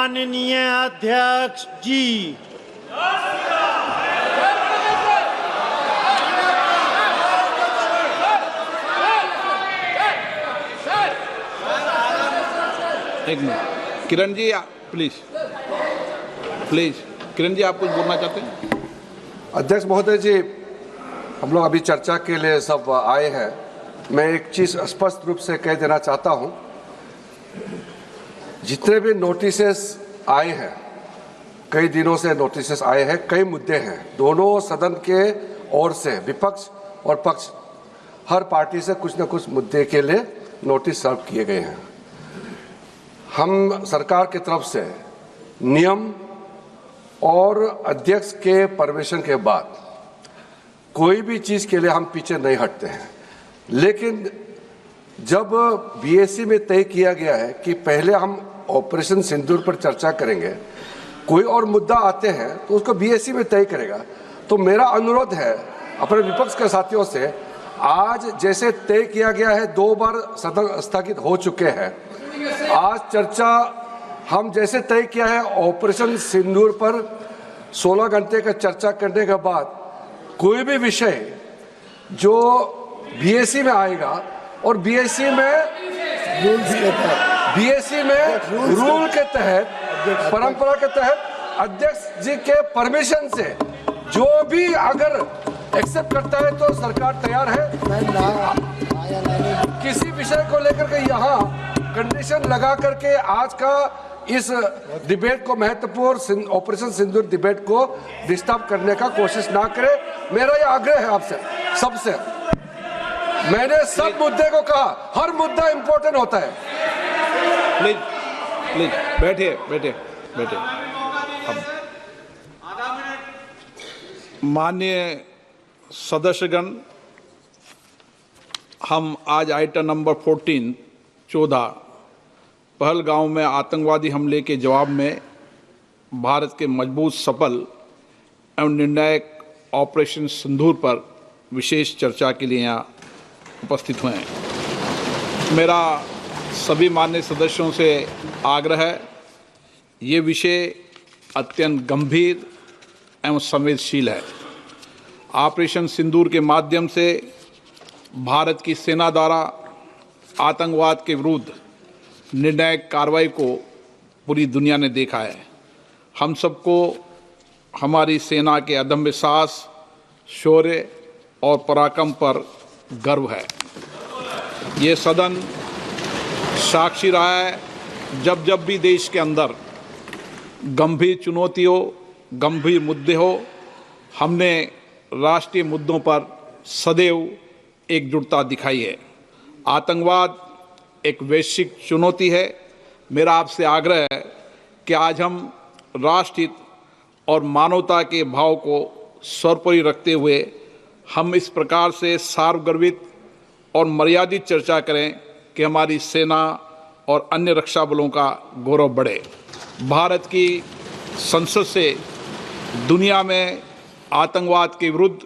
माननीय अध्यक्ष जी। एक minute, Kiran ji please please, Kiran ji आप कुछ बोलना चाहते हैं? अध्यक्ष महोदय जी, हम लोग अभी चर्चा के लिए सब आए हैं। मैं एक चीज़ स्पष्ट रूप से कह देना चाहता हूं, जितने भी नोटिसेस आए हैं, कई दिनों से नोटिसेस आए हैं, कई मुद्दे हैं, दोनों सदन के ओर से, विपक्ष और पक्ष, हर पार्टी से कुछ न कुछ मुद्दे के लिए नोटिस सर्व किए गए हैं। हम सरकार की तरफ से नियम और अध्यक्ष के परमिशन के बाद कोई भी चीज़ के लिए हम पीछे नहीं हटते हैं। लेकिन जब बीएससी में तय किया गया है कि पहले हम ऑपरेशन सिंदूर पर चर्चा करेंगे, कोई और मुद्दा आते हैं तो उसको बीएससी में तय करेगा। तो मेरा अनुरोध है अपने विपक्ष के साथियों से, आज जैसे तय किया गया है, 2 बार सदन स्थगित हो चुके हैं, आज चर्चा हम जैसे तय किया है ऑपरेशन सिंदूर पर 16 घंटे का चर्चा करने के बाद कोई भी विषय जो बीएससी में आएगा और बीएससी में रूल के तहत, परंपरा के तहत अध्यक्ष जी के परमिशन से जो भी अगर एक्सेप्ट करता है तो सरकार तैयार है। किसी विषय को लेकर के यहाँ कंडीशन लगा करके आज का इस डिबेट को, महत्वपूर्ण ऑपरेशन सिंदूर डिबेट को डिस्टर्ब करने का कोशिश ना करें। मेरा यह आग्रह है आपसे सबसे। मैंने सब मुद्दे को कहा, हर मुद्दा इंपॉर्टेंट होता है। प्लीज प्लीज बैठिए बैठिए बैठिए। माननीय सदस्यगण, हम आज आइटम नंबर 14 पहलगांव में आतंकवादी हमले के जवाब में भारत के मजबूत, सफल एवं निर्णायक ऑपरेशन सिंदूर पर विशेष चर्चा के लिए यहाँ उपस्थित हुए हैं। मेरा सभी माननीय सदस्यों से आग्रह है, ये विषय अत्यंत गंभीर एवं संवेदनशील है। ऑपरेशन सिंदूर के माध्यम से भारत की सेना द्वारा आतंकवाद के विरुद्ध निर्णायक कार्रवाई को पूरी दुनिया ने देखा है। हम सबको हमारी सेना के अदम्य साहस, शौर्य और पराक्रम पर गर्व है। ये सदन साक्षी रहा है, जब जब भी देश के अंदर गंभीर चुनौती हो, गंभीर मुद्दे हो, हमने राष्ट्रीय मुद्दों पर सदैव एकजुटता दिखाई है। आतंकवाद एक वैश्विक चुनौती है। मेरा आपसे आग्रह है कि आज हम राष्ट्रहित और मानवता के भाव को सर्वोपरि रखते हुए हम इस प्रकार से सार्वगर्भित और मर्यादित चर्चा करें कि हमारी सेना और अन्य रक्षा बलों का गौरव बढ़े। भारत की संसद से दुनिया में आतंकवाद के विरुद्ध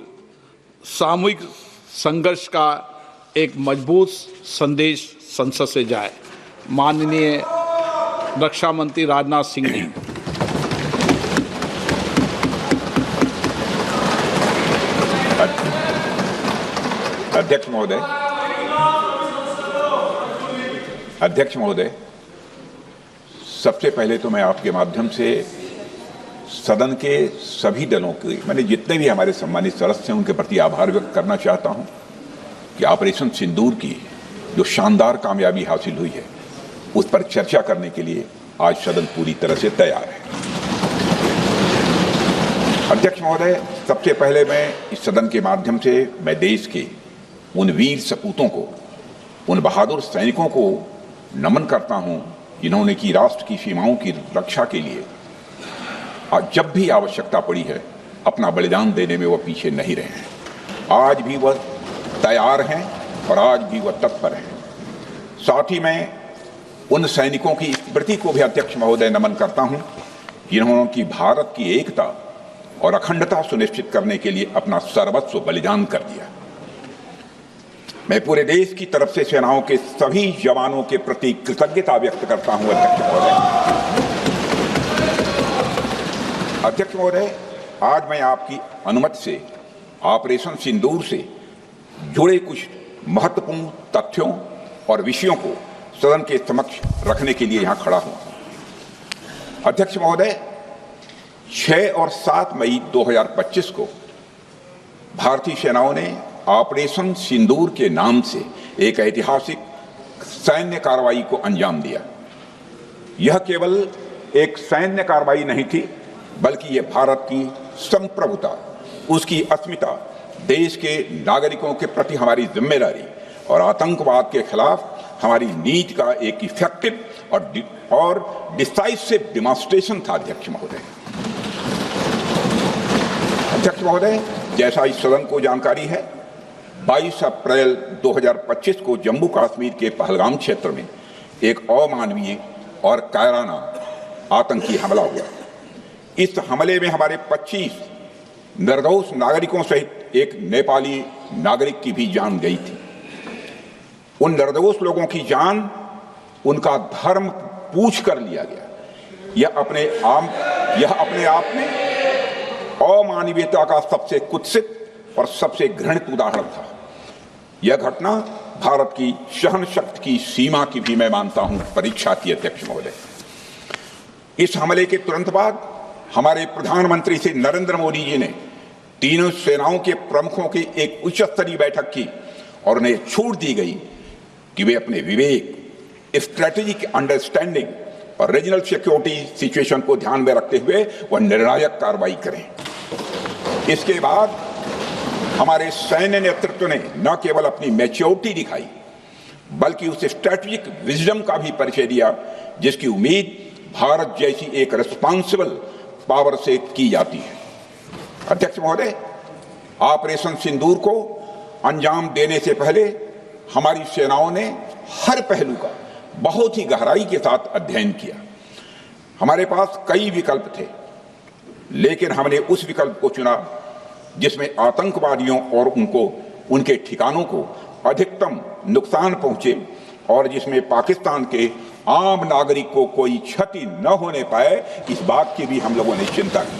सामूहिक संघर्ष का एक मजबूत संदेश संसद से जाए। माननीय रक्षा मंत्री राजनाथ सिंह जी। अध्यक्ष महोदय, सबसे पहले तो मैं आपके माध्यम से सदन के सभी दलों के, मैंने जितने भी हमारे सम्मानित सदस्य हैं, उनके प्रति आभार व्यक्त करना चाहता हूं कि ऑपरेशन सिंदूर की जो शानदार कामयाबी हासिल हुई है, उस पर चर्चा करने के लिए आज सदन पूरी तरह से तैयार है। अध्यक्ष महोदय, सबसे पहले मैं इस सदन के माध्यम से मैं देश के उन वीर सपूतों को, उन बहादुर सैनिकों को नमन करता हूं, जिन्होंने की राष्ट्र की सीमाओं की रक्षा के लिए जब भी आवश्यकता पड़ी है अपना बलिदान देने में वह पीछे नहीं रहे हैं। आज भी वह तैयार हैं और आज भी वह तत्पर हैं। साथ ही मैं उन सैनिकों की स्मृति को भी अध्यक्ष महोदय नमन करता हूं, जिन्होंने की भारत की एकता और अखंडता सुनिश्चित करने के लिए अपना सर्वस्व बलिदान कर दिया। मैं पूरे देश की तरफ से सेनाओं के सभी जवानों के प्रति कृतज्ञता व्यक्त करता हूं अध्यक्ष महोदय। अध्यक्ष महोदय, आज मैं आपकी अनुमति से ऑपरेशन सिंदूर से जुड़े कुछ महत्वपूर्ण तथ्यों और विषयों को सदन के समक्ष रखने के लिए यहां खड़ा हूं। अध्यक्ष महोदय, 6 और 7 मई 2025 को भारतीय सेनाओं ने ऑपरेशन सिंदूर के नाम से एक ऐतिहासिक सैन्य कार्रवाई को अंजाम दिया। यह केवल एक सैन्य कार्रवाई नहीं थी, बल्कि यह भारत की संप्रभुता, उसकी अस्मिता, देश के नागरिकों के प्रति हमारी जिम्मेदारी और आतंकवाद के खिलाफ हमारी नीति का एक इफेक्टिव और डिसाइसिव डिमॉन्स्ट्रेशन था। अध्यक्ष महोदय, जैसा इस सदन को जानकारी है, 22 अप्रैल 2025 को जम्मू कश्मीर के पहलगाम क्षेत्र में एक अमानवीय और कायराना आतंकी हमला हुआ। इस हमले में हमारे 25 निर्दोष नागरिकों सहित एक नेपाली नागरिक की भी जान गई थी। उन निर्दोष लोगों की जान उनका धर्म पूछ कर लिया गया। यह अपने आप में अमानवीयता का सबसे कुत्सित और सबसे घृणित उदाहरण था। यह घटना भारत की सहन शक्ति की सीमा की भी मैं मानता हूं परीक्षा थी। अध्यक्ष महोदय, इस हमले के तुरंत बाद हमारे प्रधानमंत्री श्री नरेंद्र मोदी जी ने तीनों सेनाओं के प्रमुखों की एक उच्च स्तरीय बैठक की और उन्हें छूट दी गई कि वे अपने विवेक, स्ट्रेटेजिक अंडरस्टैंडिंग और रीजनल सिक्योरिटी सिचुएशन को ध्यान में रखते हुए वह निर्णायक कार्रवाई करें। इसके बाद हमारे सैन्य नेतृत्व ने न केवल अपनी मैच्योरिटी दिखाई, बल्कि उस स्ट्रेटेजिक विजडम का भी परिचय दिया जिसकी उम्मीद भारत जैसी एक रिस्पॉन्सिबल पावर से की जाती है। अध्यक्ष महोदय, ऑपरेशन सिंदूर को अंजाम देने से पहले हमारी सेनाओं ने हर पहलू का बहुत ही गहराई के साथ अध्ययन किया। हमारे पास कई विकल्प थे, लेकिन हमने उस विकल्प को चुना जिसमें आतंकवादियों और उनके ठिकानों को अधिकतम नुकसान पहुंचे और जिसमें पाकिस्तान के आम नागरिक को कोई क्षति न होने पाए, इस बात की भी हम लोगों ने चिंता की।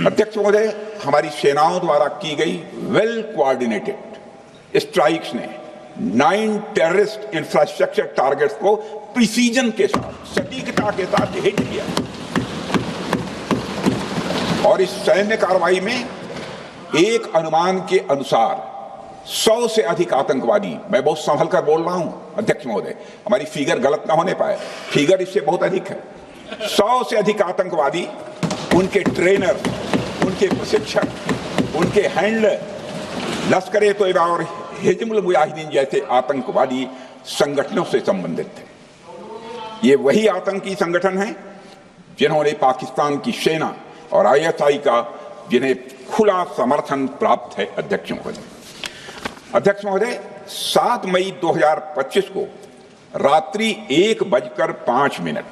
अध्यक्ष महोदय, हमारी सेनाओं द्वारा की गई वेल कोऑर्डिनेटेड स्ट्राइक्स ने 9 टेररिस्ट इंफ्रास्ट्रक्चर टारगेट्स को प्रिसीजन के साथ, सटीकता के साथ हिट किया और इस सैन्य कार्रवाई में एक अनुमान के अनुसार 100 से अधिक आतंकवादी, मैं बहुत संभल कर बोल रहा हूं अध्यक्ष महोदय, हमारी फिगर गलत ना होने पाए, फिगर इससे बहुत अधिक है। 100 से अधिक आतंकवादी, उनके ट्रेनर, उनके प्रशिक्षक, उनके हैंडलर लश्कर ए तोयबा और हिजबुल मुजाहिदीन जैसे आतंकवादी संगठनों से संबंधित थे। ये वही आतंकी संगठन हैं जिन्होंने पाकिस्तान की सेना और ISI का जिन्हें खुला समर्थन प्राप्त है। अध्यक्ष महोदय, 7 मई 2025 को रात्रि 1:05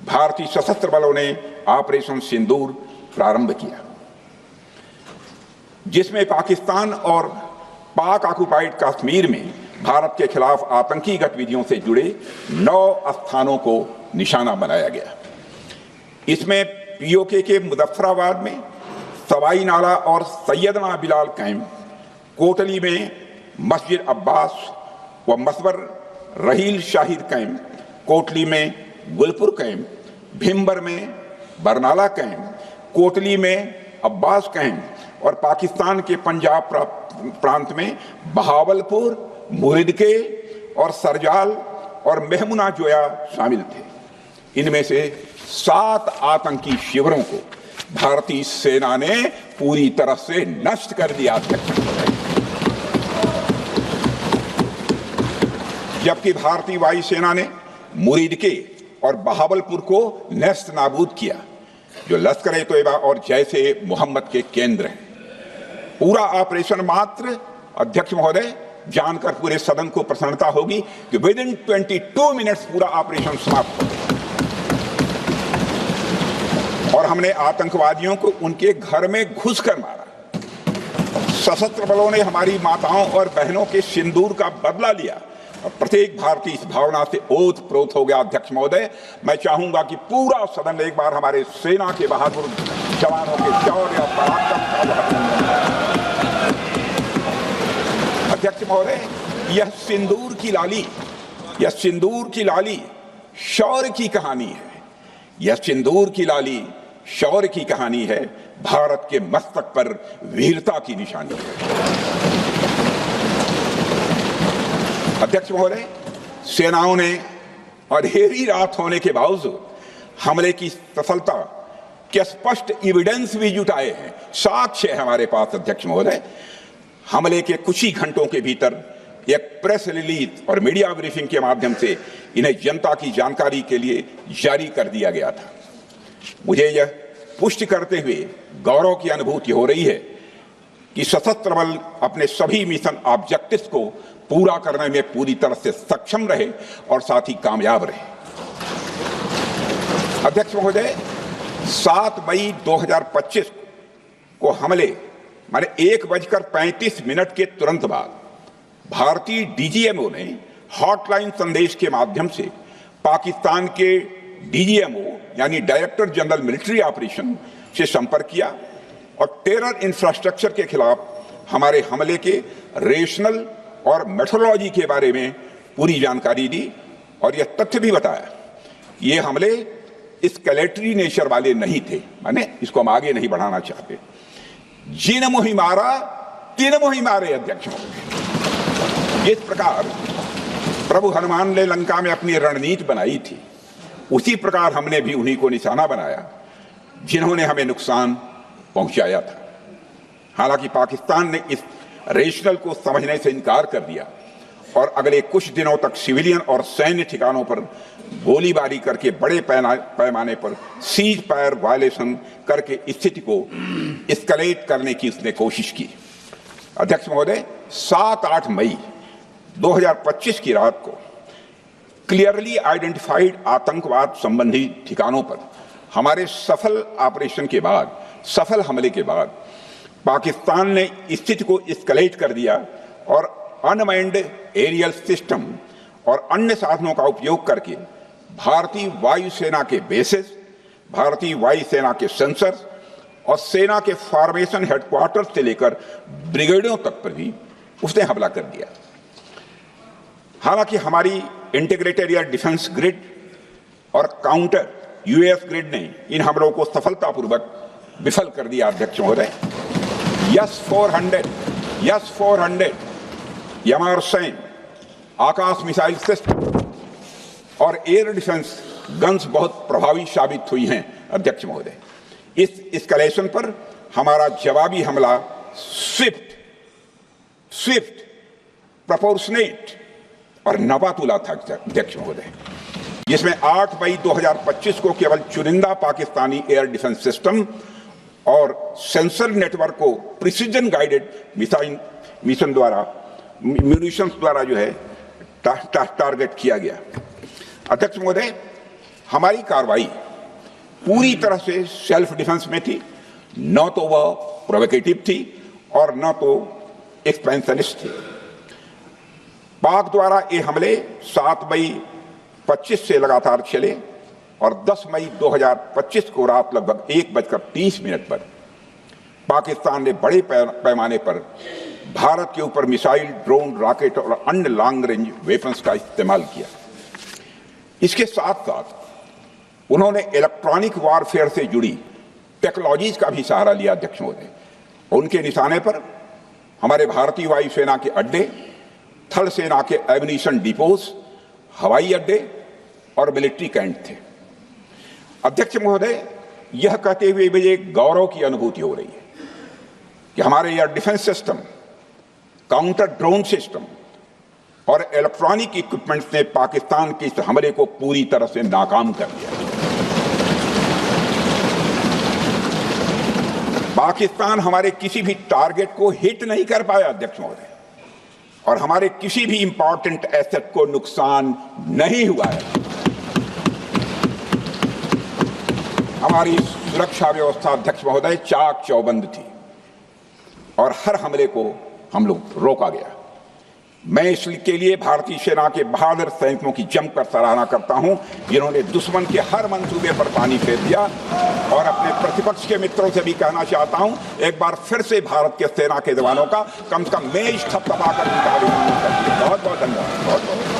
भारतीय सशस्त्र बलों ने ऑपरेशन सिंदूर प्रारंभ किया, जिसमें पाकिस्तान और पाक ऑक्युपाइड कश्मीर में भारत के खिलाफ आतंकी गतिविधियों से जुड़े 9 स्थानों को निशाना बनाया गया। इसमें POK के मुजफ्फराबाद में सवाई नाला और सैयदना बिलाल कैंप, कोटली में मस्जिद अब्बास व मसबर रहील शाहिद कैंप, कोटली में गुलपुर कैंप, भिम्बर में बरनाला कैंप, कोटली में अब्बास कैंप और पाकिस्तान के पंजाब प्रांत में बहावलपुर, मुरिदके और सरजाल और मेहमुना जोया शामिल थे। इनमें से 7 आतंकी शिविरों को भारतीय सेना ने पूरी तरह से नष्ट कर दिया था, जबकि भारतीय वायुसेना ने मुरिदके और बहावलपुर को नेस्त नाबूद किया, जो लश्कर ए तोयबा और जैसे मोहम्मद के केंद्र हैं। पूरा ऑपरेशन मात्र, अध्यक्ष महोदय, जानकर पूरे सदन को प्रसन्नता होगी कि विदिन 22 मिनट्स पूरा ऑपरेशन समाप्त हो गया और हमने आतंकवादियों को उनके घर में घुसकर मारा। सशस्त्र बलों ने हमारी माताओं और बहनों के सिंदूर का बदला लिया और प्रत्येक भारतीय इस भावना से ओत-प्रोत हो गया। अध्यक्ष महोदय, मैं चाहूंगा कि पूरा सदन एक बार हमारे सेना के बहादुर जवानों के शौर्य और पराक्रम का अभिनंदन करें। अध्यक्ष महोदय, यह सिंदूर की लाली शौर्य की कहानी है। यह सिंदूर की लाली शौर्य की कहानी है, भारत के मस्तक पर वीरता की निशानी है। अध्यक्ष महोदय, सेनाओं ने अंधेरी रात होने के बावजूद हमले की सफलता के स्पष्ट एविडेंस भी जुटाए हैं, साक्ष्य है हमारे पास। अध्यक्ष महोदय, हमले के कुछ ही घंटों के भीतर एक प्रेस रिलीज और मीडिया ब्रीफिंग के माध्यम से इन्हें जनता की जानकारी के लिए जारी कर दिया गया था। मुझे यह पुष्टि करते हुए गौरव की अनुभूति हो रही है कि सशस्त्र बल अपने सभी मिशन ऑब्जेक्टिव्स को पूरा करने में पूरी तरह से सक्षम रहे और साथ ही कामयाब रहे। अध्यक्ष महोदय, 7 मई 2025 को हमले माने 1:35 के तुरंत बाद भारतीय डीजीएमओ ने हॉटलाइन संदेश के माध्यम से पाकिस्तान के डीजीएमओ यानी डायरेक्टर जनरल मिलिट्री ऑपरेशन से संपर्क किया और टेरर इंफ्रास्ट्रक्चर के खिलाफ हमारे हमले के रेशनल और मेथोडोलॉजी के बारे में पूरी जानकारी दी और यह तथ्य भी बताया कि ये हमले एस्केलेटरी नेचर वाले नहीं थे, माने इसको हम आगे नहीं बढ़ाना चाहते। जिन मोहि मारा तिन मोहि मारे। अध्यक्ष महोदय, जिस प्रकार प्रभु हनुमान ने लंका में अपनी रणनीति बनाई थी, उसी प्रकार हमने भी उन्हीं को निशाना बनाया जिन्होंने हमें नुकसान पहुंचाया था। हालांकि पाकिस्तान ने इस रेशनल को समझने से इनकार कर दिया और अगले कुछ दिनों तक सिविलियन और सैन्य ठिकानों पर गोलीबारी करके बड़े पैमाने पर सीज फायर वायलेशन करके स्थिति को एस्केलेट करने की उसने कोशिश की। अध्यक्ष महोदय, 7-8 मई 2025 की रात को क्लियरली आइडेंटिफाइड आतंकवाद संबंधी ठिकानों पर हमारे सफल ऑपरेशन के बाद, सफल हमले के बाद पाकिस्तान ने स्थिति को एस्केलेट कर दिया और अनमैन्ड एरियल सिस्टम और अन्य साधनों का उपयोग करके भारतीय वायुसेना के बेसेस, भारतीय वायुसेना के सेंसर्स और सेना के फॉर्मेशन हेडक्वार्टर्स से लेकर ब्रिगेडों तक पर भी उसने हमला कर दिया। हालांकि हमारी इंटीग्रेटेड एयर डिफेंस ग्रिड और काउंटर यूएस ग्रिड ने इन हमलों को सफलतापूर्वक विफल कर दिया। अध्यक्ष महोदय, यस-400 यमारसैन आकाश मिसाइल सिस्टम और एयर डिफेंस गन्स बहुत प्रभावी साबित हुई हैं। अध्यक्ष महोदय, इस एस्केलेशन पर हमारा जवाबी हमला स्विफ्ट, प्रोपोर्शनेट और नवातुला था। अध्यक्ष महोदय, जिसमें 8 मई 2025 को केवल चुनिंदा पाकिस्तानी एयर डिफेंस सिस्टम और सेंसर नेटवर्क को प्रिसीजन गाइडेड मिशन द्वारा म्यूनिशंस द्वारा जो है टारगेट किया गया। अध्यक्ष महोदय, हमारी कार्रवाई पूरी तरह से सेल्फ डिफेंस में थी, न तो वह प्रोवोकेटिव थी और न तो एक्सपेंशनिस्ट थी। पाक द्वारा ये हमले 7 मई 25 से लगातार चले और 10 मई 2025 को रात लगभग 1:30 पर पाकिस्तान ने बड़े पैमाने पर भारत के ऊपर मिसाइल, ड्रोन, रॉकेट और अन्य लॉन्ग रेंज वेपन्स का इस्तेमाल किया। इसके साथ साथ उन्होंने इलेक्ट्रॉनिक वारफेयर से जुड़ी टेक्नोलॉजीज का भी सहारा लिया। अध्यक्ष महोदय, उनके निशाने पर हमारे भारतीय वायुसेना के अड्डे, थल सेना के एम्यूनिशन डिपोज, हवाई अड्डे और मिलिट्री कैंट थे। अध्यक्ष महोदय, यह कहते हुए मुझे गौरव की अनुभूति हो रही है कि हमारे air defence system, counter drone system और इलेक्ट्रॉनिक इक्विपमेंट्स ने पाकिस्तान के इस हमले को पूरी तरह से नाकाम कर दिया। पाकिस्तान हमारे किसी भी टारगेट को हिट नहीं कर पाया। अध्यक्ष महोदय, और हमारे किसी भी इंपॉर्टेंट एसेट को नुकसान नहीं हुआ है। हमारी सुरक्षा व्यवस्था अध्यक्ष महोदय चाक चौबंद थी और हर हमले को हम लोग रोका गया। मैं इसके लिए भारतीय सेना के बहादुर सैनिकों की जमकर सराहना करता हूं, जिन्होंने दुश्मन के हर मंसूबे पर पानी फेर दिया। और अपने प्रतिपक्ष के मित्रों से भी कहना चाहता हूं, एक बार फिर से भारत के सेना के जवानों का कम से कम मेज थपथपाकर उनका अभिनंदन करिए। बहुत बहुत धन्यवाद। बहुत बहुत